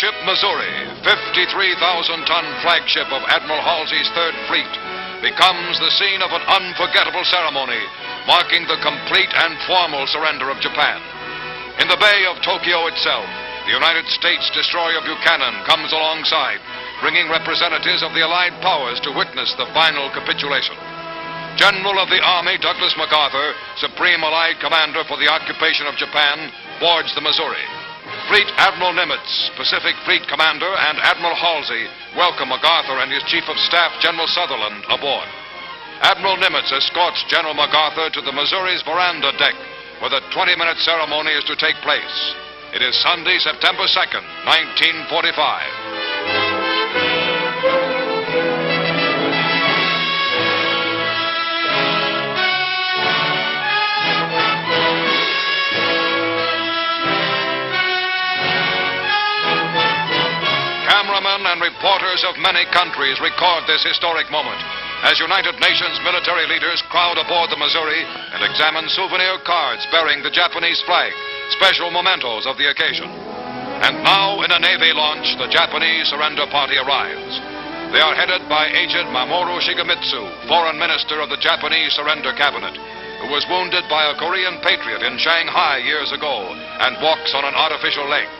battleship Missouri, 53,000-ton flagship of Admiral Halsey's Third Fleet, becomes the scene of an unforgettable ceremony marking the complete and formal surrender of Japan. In the Bay of Tokyo itself, the United States destroyer Buchanan comes alongside, bringing representatives of the Allied powers to witness the final capitulation. General of the Army Douglas MacArthur, Supreme Allied Commander for the occupation of Japan, boards the Missouri. Fleet Admiral Nimitz, Pacific Fleet Commander, and Admiral Halsey welcome MacArthur and his Chief of Staff, General Sutherland, aboard. Admiral Nimitz escorts General MacArthur to the Missouri's veranda deck, where the 20-minute ceremony is to take place. It is Sunday, September 2nd, 1945. Cameramen and reporters of many countries record this historic moment as United Nations military leaders crowd aboard the Missouri and examine souvenir cards bearing the Japanese flag, special mementos of the occasion. And now, in a Navy launch, the Japanese surrender party arrives. They are headed by Agent Mamoru Shigemitsu, Foreign Minister of the Japanese Surrender Cabinet, who was wounded by a Korean patriot in Shanghai years ago and walks on an artificial leg.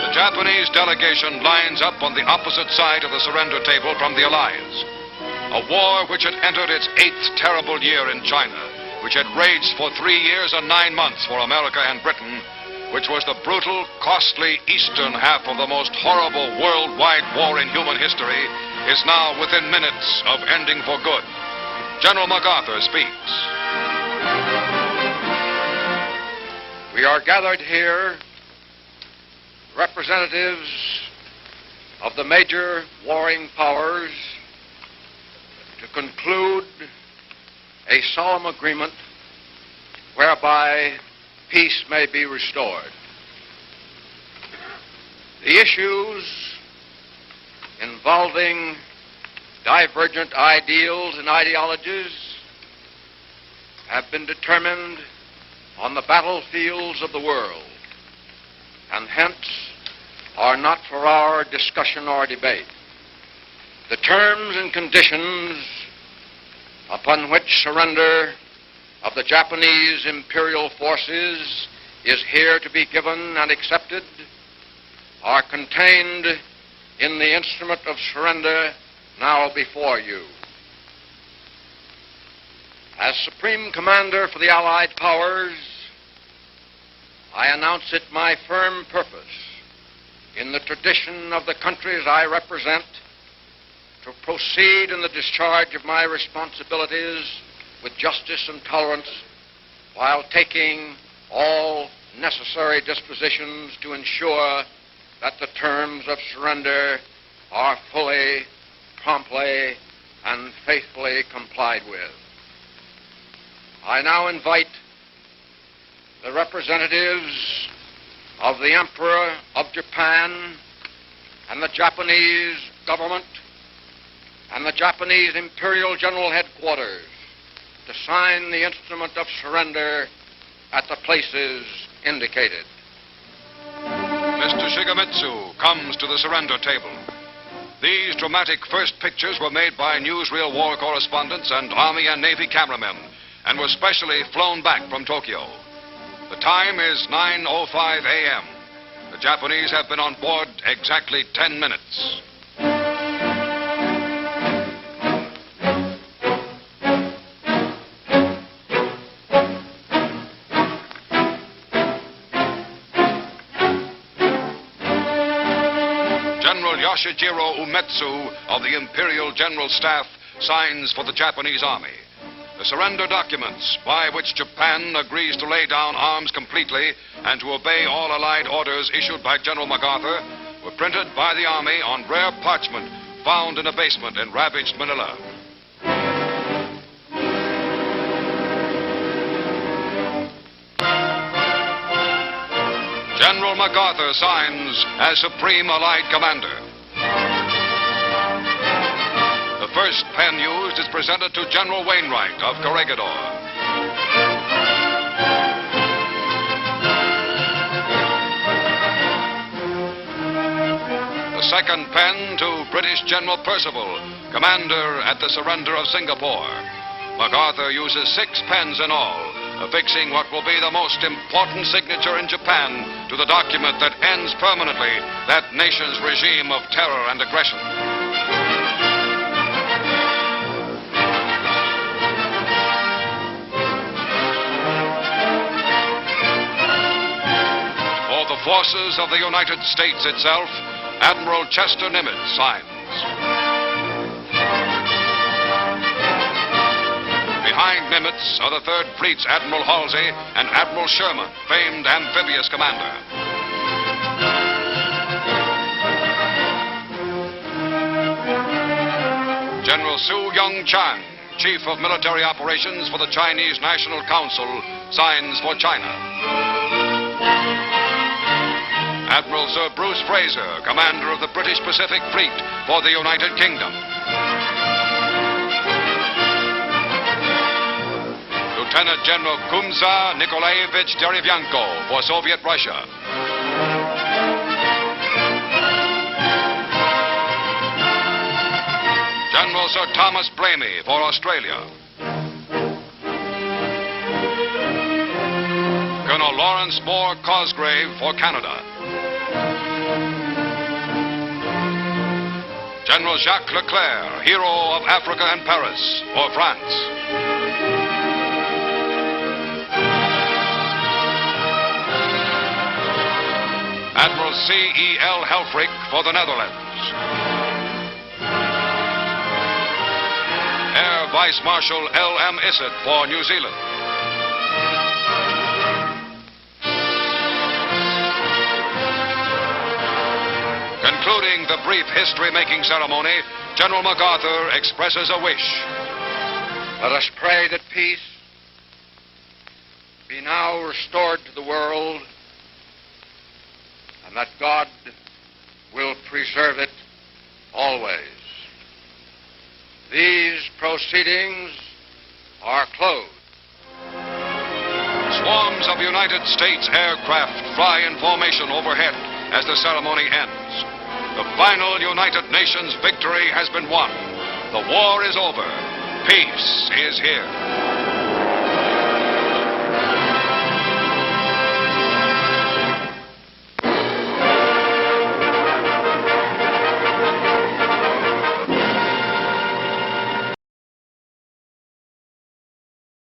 The Japanese delegation lines up on the opposite side of the surrender table from the Allies. A war which had entered its 8th terrible year in China, which had raged for 3 years and 9 months for America and Britain, which was the brutal, costly eastern half of the most horrible worldwide war in human history, is now within minutes of ending for good. General MacArthur speaks. We are gathered here, representatives of the major warring powers, to conclude a solemn agreement whereby peace may be restored. The issues involving divergent ideals and ideologies have been determined on the battlefields of the world, and hence are not for our discussion or debate. The terms and conditions upon which surrender of the Japanese imperial forces is here to be given and accepted are contained in the instrument of surrender now before you. As Supreme Commander for the Allied Powers, I announce it my firm purpose, in the tradition of the countries I represent, to proceed in the discharge of my responsibilities with justice and tolerance, while taking all necessary dispositions to ensure that the terms of surrender are fully, promptly, and faithfully complied with. I now invite the representatives of the Emperor of Japan and the Japanese government and the Japanese Imperial General Headquarters to sign the instrument of surrender at the places indicated. Mr. Shigemitsu comes to the surrender table. These dramatic first pictures were made by Newsreel war correspondents and Army and Navy cameramen and were specially flown back from Tokyo. The time is 9:05 a.m. The Japanese have been on board exactly 10 minutes. General Yoshijiro Umetsu of the Imperial General Staff signs for the Japanese Army. The surrender documents by which Japan agrees to lay down arms completely and to obey all Allied orders issued by General MacArthur were printed by the Army on rare parchment found in a basement in ravaged Manila. General MacArthur signs as Supreme Allied Commander. The first pen used is presented to General Wainwright of Corregidor. The second pen to British General Percival, commander at the surrender of Singapore. MacArthur uses 6 pens in all, affixing what will be the most important signature in Japan to the document that ends permanently that nation's regime of terror and aggression. For the forces of the United States itself, Admiral Chester Nimitz signs. Behind Nimitz are the Third Fleet's Admiral Halsey and Admiral Sherman, famed amphibious commander. General Su Young Chang, Chief of Military Operations for the Chinese National Council, signs for China. Admiral Sir Bruce Fraser, commander of the British Pacific Fleet for the United Kingdom. Lieutenant General Kumsa Nikolaevich Derevyanko for Soviet Russia. General Sir Thomas Blamey for Australia. Colonel Lawrence Moore Cosgrave for Canada. General Jacques Leclerc, hero of Africa and Paris, for France. Admiral C.E.L. Helfrich for the Netherlands. Air Vice Marshal L.M. Issett for New Zealand. Concluding the brief history-making ceremony, General MacArthur expresses a wish. Let us pray that peace be now restored to the world, and that God will preserve it always. These proceedings are closed. Swarms of United States aircraft fly in formation overhead as the ceremony ends. The final United Nations victory has been won. The war is over. Peace is here.